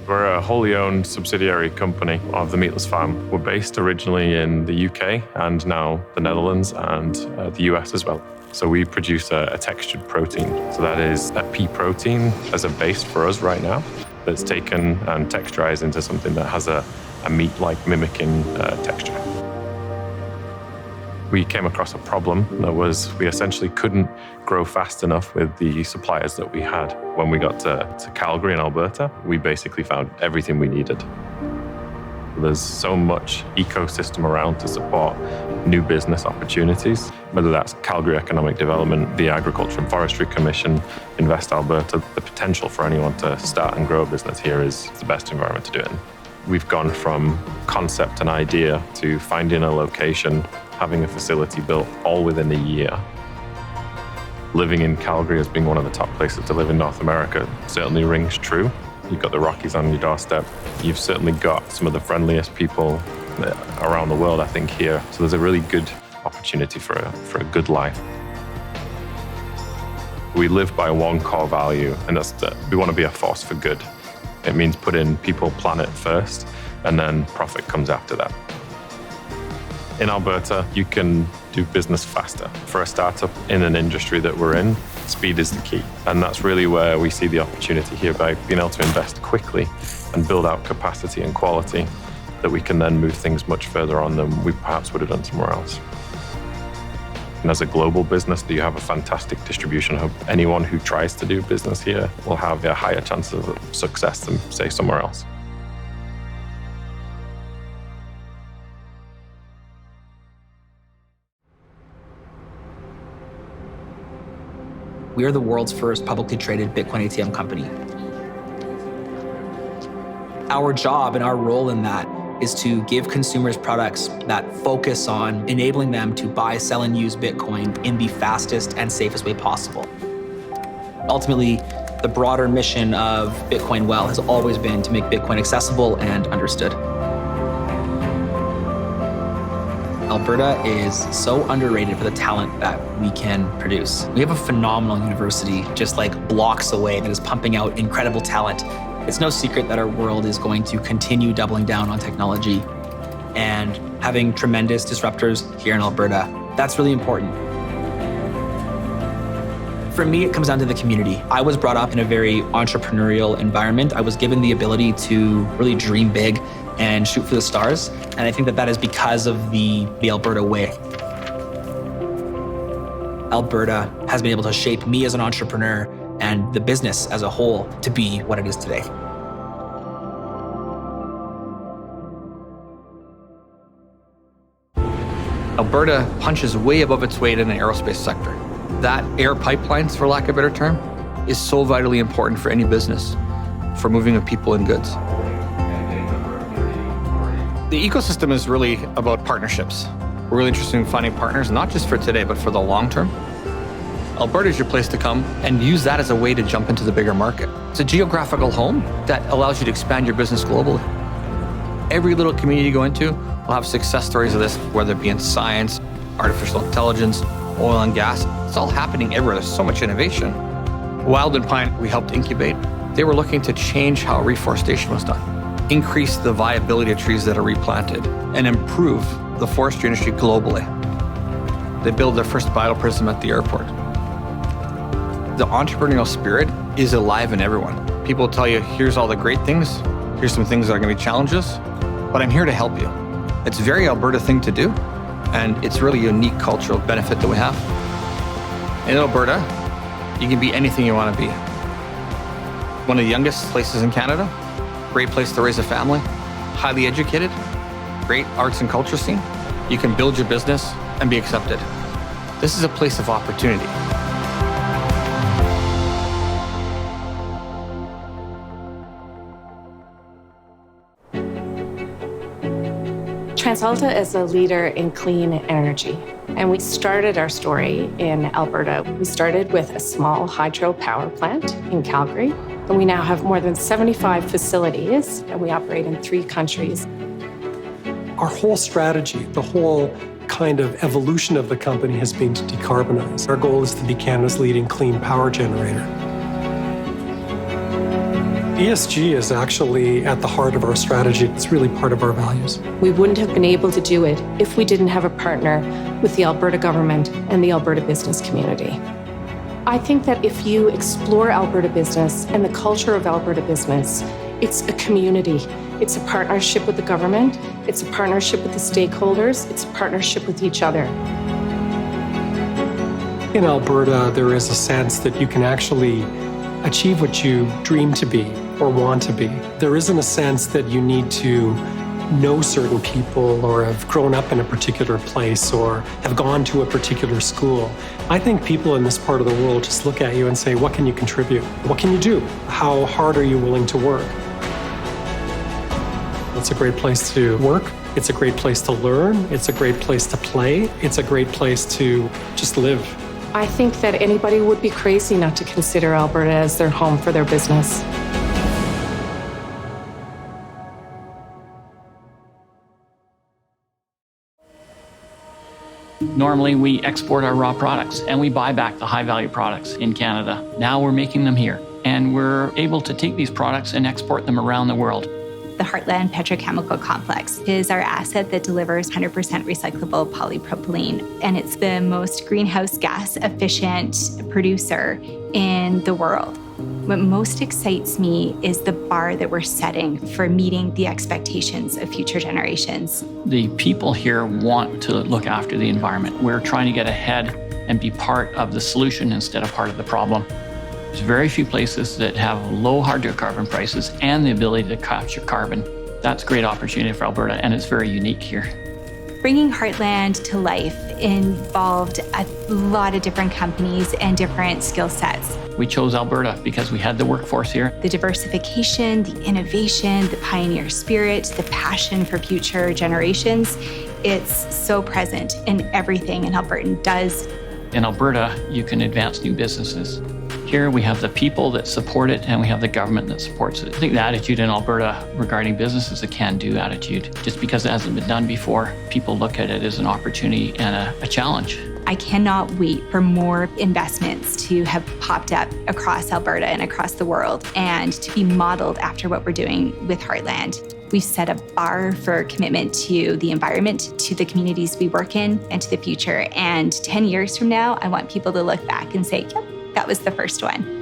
We're a wholly owned subsidiary company of the Meatless Farm. We're based originally in the UK and now the Netherlands and the US as well. So we produce a textured protein. So that is a pea protein as a base for us right now that's taken and texturized into something that has a meat-like mimicking texture. We came across a problem that was we essentially couldn't grow fast enough with the suppliers that we had. When we got to Calgary in Alberta, we basically found everything we needed. There's so much ecosystem around to support new business opportunities, whether that's Calgary Economic Development, the Agriculture and Forestry Commission, Invest Alberta. The potential for anyone to start and grow a business here is the best environment to do it in. We've gone from concept and idea to finding a location, having a facility built all within a year. Living in Calgary as being one of the top places to live in North America certainly rings true. You've got the Rockies on your doorstep. You've certainly got some of the friendliest people around the world, I think, here. So there's a really good opportunity for a good life. We live by one core value, and that's that we want to be a force for good. It means putting people, planet first, and then profit comes after that. In Alberta, you can do business faster. For a startup in an industry that we're in, speed is the key. And that's really where we see the opportunity here by being able to invest quickly and build out capacity and quality that we can then move things much further on than we perhaps would have done somewhere else. And as a global business, you have a fantastic distribution hub. Anyone who tries to do business here will have a higher chance of success than, say, somewhere else. We are the world's first publicly traded Bitcoin ATM company. Our job and our role in that is to give consumers products that focus on enabling them to buy, sell, and use Bitcoin in the fastest and safest way possible. Ultimately, the broader mission of Bitcoin Well has always been to make Bitcoin accessible and understood. Alberta is so underrated for the talent that we can produce. We have a phenomenal university just like blocks away that is pumping out incredible talent. It's no secret that our world is going to continue doubling down on technology and having tremendous disruptors here in Alberta. That's really important. For me, it comes down to the community. I was brought up in a very entrepreneurial environment. I was given the ability to really dream big and shoot for the stars. And I think that that is because of the Alberta way. Alberta has been able to shape me as an entrepreneur and the business as a whole to be what it is today. Alberta punches way above its weight in the aerospace sector. That air pipelines, for lack of a better term, is so vitally important for any business, for moving of people and goods. The ecosystem is really about partnerships. We're really interested in finding partners, not just for today, but for the long term. Alberta is your place to come and use that as a way to jump into the bigger market. It's a geographical home that allows you to expand your business globally. Every little community you go into will have success stories of this, whether it be in science, artificial intelligence, oil and gas. It's all happening everywhere. There's so much innovation. Wild and Pine, we helped incubate. They were looking to change how reforestation was done, increase the viability of trees that are replanted, and improve the forestry industry globally. They built their first bioprism at the airport. The entrepreneurial spirit is alive in everyone. People tell you, here's all the great things, here's some things that are going to be challenges, but I'm here to help you. It's a very Alberta thing to do, and it's really a unique cultural benefit that we have. In Alberta, you can be anything you want to be. One of the youngest places in Canada, great place to raise a family, highly educated, great arts and culture scene. You can build your business and be accepted. This is a place of opportunity. TransAlta is a leader in clean energy, and we started our story in Alberta. We started with a small hydro power plant in Calgary, and we now have more than 75 facilities, and we operate in 3 countries. Our whole strategy, the whole kind of evolution of the company has been to decarbonize. Our goal is to be Canada's leading clean power generator. ESG is actually at the heart of our strategy. It's really part of our values. We wouldn't have been able to do it if we didn't have a partner with the Alberta government and the Alberta business community. I think that if you explore Alberta business and the culture of Alberta business, it's a community. It's a partnership with the government. It's a partnership with the stakeholders. It's a partnership with each other. In Alberta, there is a sense that you can actually achieve what you dream to be or want to be. There isn't a sense that you need to know certain people or have grown up in a particular place or have gone to a particular school. I think people in this part of the world just look at you and say, what can you contribute? What can you do? How hard are you willing to work? It's a great place to work. It's a great place to learn. It's a great place to play. It's a great place to just live. I think that anybody would be crazy not to consider Alberta as their home for their business. Normally, we export our raw products and we buy back the high-value products in Canada. Now we're making them here, and we're able to take these products and export them around the world. The Heartland Petrochemical Complex is our asset that delivers 100% recyclable polypropylene, and it's the most greenhouse gas efficient producer in the world. What most excites me is the bar that we're setting for meeting the expectations of future generations. The people here want to look after the environment. We're trying to get ahead and be part of the solution instead of part of the problem. There's very few places that have low hydrocarbon prices and the ability to capture carbon. That's a great opportunity for Alberta, and it's very unique here. Bringing Heartland to life involved a lot of different companies and different skill sets. We chose Alberta because we had the workforce here. The diversification, the innovation, the pioneer spirit, the passion for future generations, it's so present in everything an Albertan does. In Alberta, you can advance new businesses. Here we have the people that support it and we have the government that supports it. I think the attitude in Alberta regarding business is a can-do attitude. Just because it hasn't been done before, people look at it as an opportunity and a challenge. I cannot wait for more investments to have popped up across Alberta and across the world and to be modeled after what we're doing with Heartland. We've set a bar for commitment to the environment, to the communities we work in, and to the future. And 10 years from now, I want people to look back and say, yep, that was the first one.